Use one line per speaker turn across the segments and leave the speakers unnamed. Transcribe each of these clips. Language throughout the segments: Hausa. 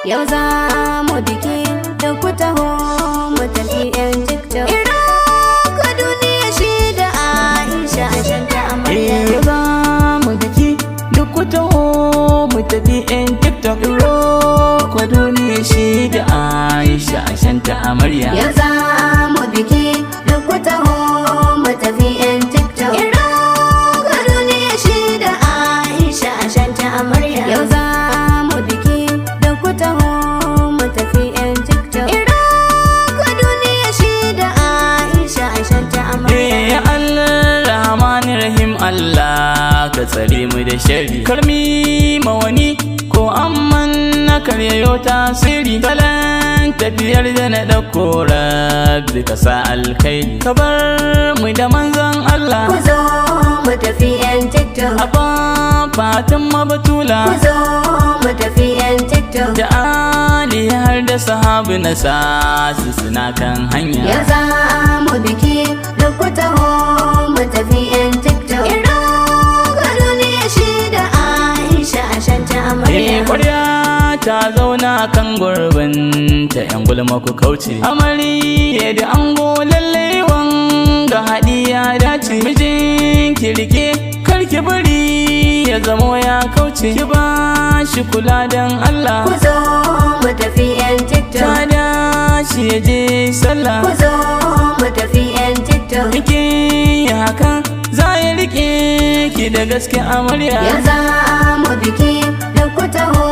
Yau za mu biki da ku taho mu tafi yan TikTok. Iroko Duniya shi da Aisha shanta amarya.
Yau za mu biki da ku taho mu tafi yan TikTok. Iroko Duniya shi da Aisha shanta amarya.
Yau za mu biki da ku taho mu tafi yan TikTok. Iroko Duniya shi da Aisha shanta amarya. Yau za mu biki da ku taho mu tafi yan TikTok. Iroko Duniya shi da Aisha shanta amarya.
Ya Allah Rahmanir Rahim Allah ka tsare mu da sharri. Karmi mawani ko amman na karyayo tasiri. Kalan tafiyar da na ɗauko rabbi ka sa alkhairi. Ka bar mu da manzon Allah.
Ku zo mu tafi yan TikTok.
Abba fatan mabatula.
Ku zo mu tafi yan TikTok.
Da Ali har da sahabu na sa su suna kan hanya.
Yau za mu biki da ku taho mu tafi yan TikTok. Iroko Duniya shi da Aisha shanta amarya.
Kwarya ta zauna kan gurbin ta yan gulma ku kauce. Amarya da ango lalle wanga haɗi ya dace. Mijin kirke karki bari ya zamo ya kauce. Ki ba shi kula dan Allah.
Ku zo mu tafi yan TikTok.
Ta dashi ya je sallah.
Ku zo mu tafi yan TikTok.
Kike yi hakan za ya rike ki da gaske amarya.
Yau za mu biki da ku taho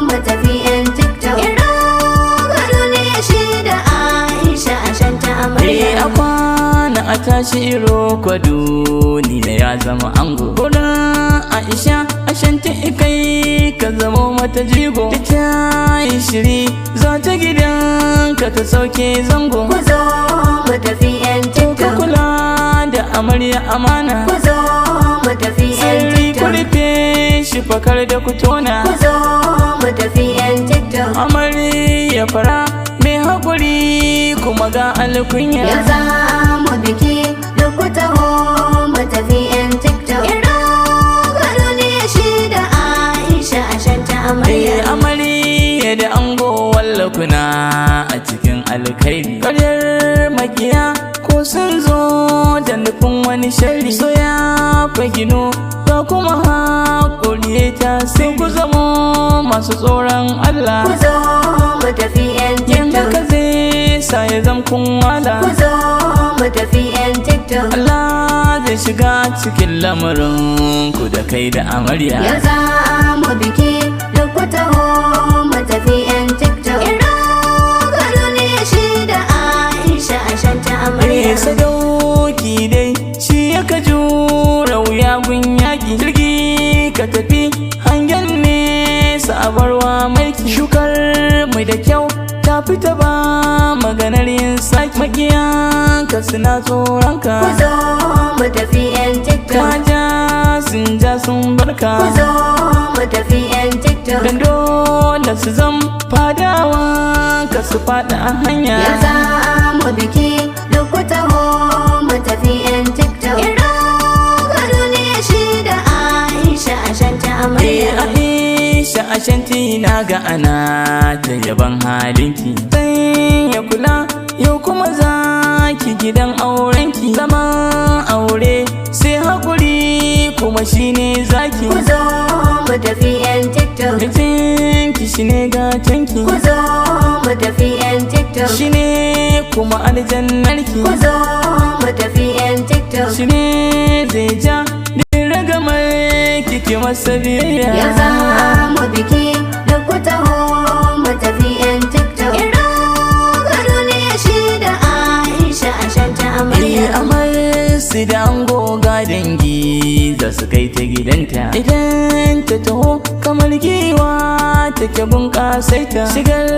mu tafi yan TikTok. Iroko Duniya shi da Aisha shanta amarya.
A kwana a tashi Iroko Duniya ya zama ango. Gurin Aisha ashanti kai ka zamo mata jigo. Ita yi shiri za ta gidanka ta sauke zango.
Ku zo mu tafi yan
Ka
TikTok.
kula da amarya amana.
Ku zo mu tafi yan
Sirri ku
TikTok.
rufe shi fakar da ku tona.
Ku zo mu tafi yan TikTok.
Amarya fara mai haƙuri kuma ga alkunya.
Yau za mu biki da ku taho mu tafi yan TikTok. Iroko Duniya shi da Aisha shanta amarya.
Amarya da ango wallakuna a cikin alkhairi. Ƙaryar makiya ko sun zo da nufin wani sharri. So ya fagino ga kuma haƙuri ta sai ku zamo masu tsoron Allah.
Ku zo mu tafi yan
Yanda
TikTok.
ka zai sa ya zam kun wala.
Ku zo mu tafi yan TikTok.
Allah zai shiga cikin lamarin ku da kai da amarya.
Yau za mu biki da ku taho mu tafi yan TikTok. Iroko Duniya shi da Aisha shanta amarya.
Sadauki dai shi ya ka jura wuya gun yaƙi. Jirgi ka tafi hangen nesa a barwa maiki. Shukar mai da kyau ta fita ba maganar yin saki. Makiyanka suna tsoronka.
Ku zo mu tafi yan TikTok.
Kaja sun ja sun barka.
Ku zo mu tafi yan TikTok.
Dan dole su zam fadawa ka su faɗa a hanya.
Yau za mu biki da ku taho mu tafi yan TikTok. Iroko Duniya shi da Aisha shanta amarya.
Aisha ashanti na ga ana ta yaban halinki. Dan ya kula yau kuma za ki gidan aurenki. Zaman aure sai haƙuri kuma shine zaki.
Ku zo mu tafi yan TikTok.
Mijinki shine gatanki.
Ku zo mu tafi yan TikTok.
Shine kuma aljannarki.
Ku zo mu tafi yan TikTok.
Shine zai ja din ragamar kike masa biyayya.
Yau za mu biki da ku taho mu tafi yan TikTok. Iroko Duniya shi da Aisha shanta amarya.
Amarsu da ango ga dangi za su kai ta gidanta. Idan ta taho kamar giwa take bunƙasaita. Shigar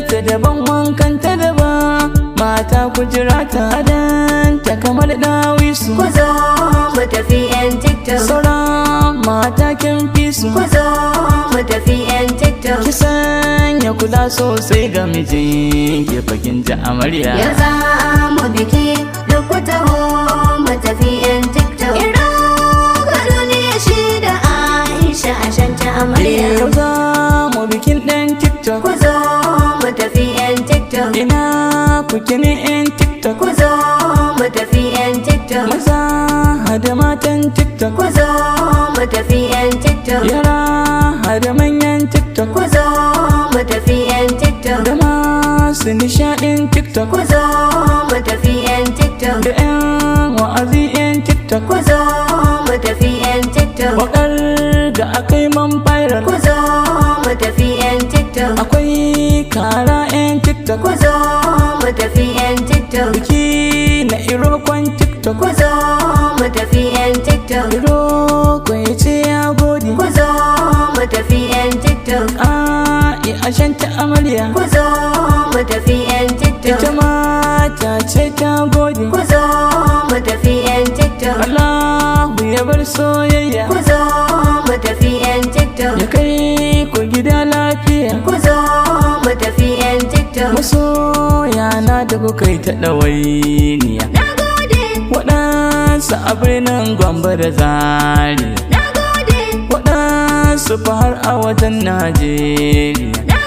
ta daban wankan ta daban mata ku jira ta. Adanta kamar ɗawisu.
Ku zo mu tafi yan TikTok.
Sauran mata kin fi su.
Ku zo mu tafi yan TikTok.
Ki sanya kula sosai ga mijin ki fakin ji amarya.
Yau za mu biki da ku taho mu tafi yan TikTok. Iroko Duniya shi da Aisha shanta amarya.
Yau za mu bikin ɗan TikTok.
Ku zo
muke ne 'yan TikTok.
ku zo mu tafi 'yan TikTok.
Maza da matan TikTok.
ku zo mu tafi 'yan TikTok.
Yara da manyan TikTok.
ku zo mu tafi 'yan TikTok.
Da masu nishaɗin TikTok.
ku zo mu tafi 'yan TikTok.
Da 'yan wa'azi 'yan TikTok.
ku zo mu tafi 'yan TikTok.
Waƙar da aka yi man viral.
ku zo mu tafi 'yan TikTok.
Akwai kara 'yan TikTok.
ku zo mu tafi 'yan TikTok.
Biki na Irokon TikTok.
ku zo mu tafi 'yan TikTok.
Iroko ya ce ya gode.
ku zo mu tafi 'yan TikTok.
Ashanta amarya.
ku zo mu tafi 'yan TikTok.
Ita ma ta ce ta gode.
ku zo mu tafi 'yan TikTok.
Allahu ya bar soyayya.
ku zo mu tafi 'yan TikTok.
Ya kai ku gida lafiya.
ku zo mu tafi 'yan TikTok.
Masoya na da kuka yi ta ɗawainiya.
na gode
Waɗansu a birnin Gombe da Zaria.
na gode
Waɗansu fa har a wajen Najeriya.
na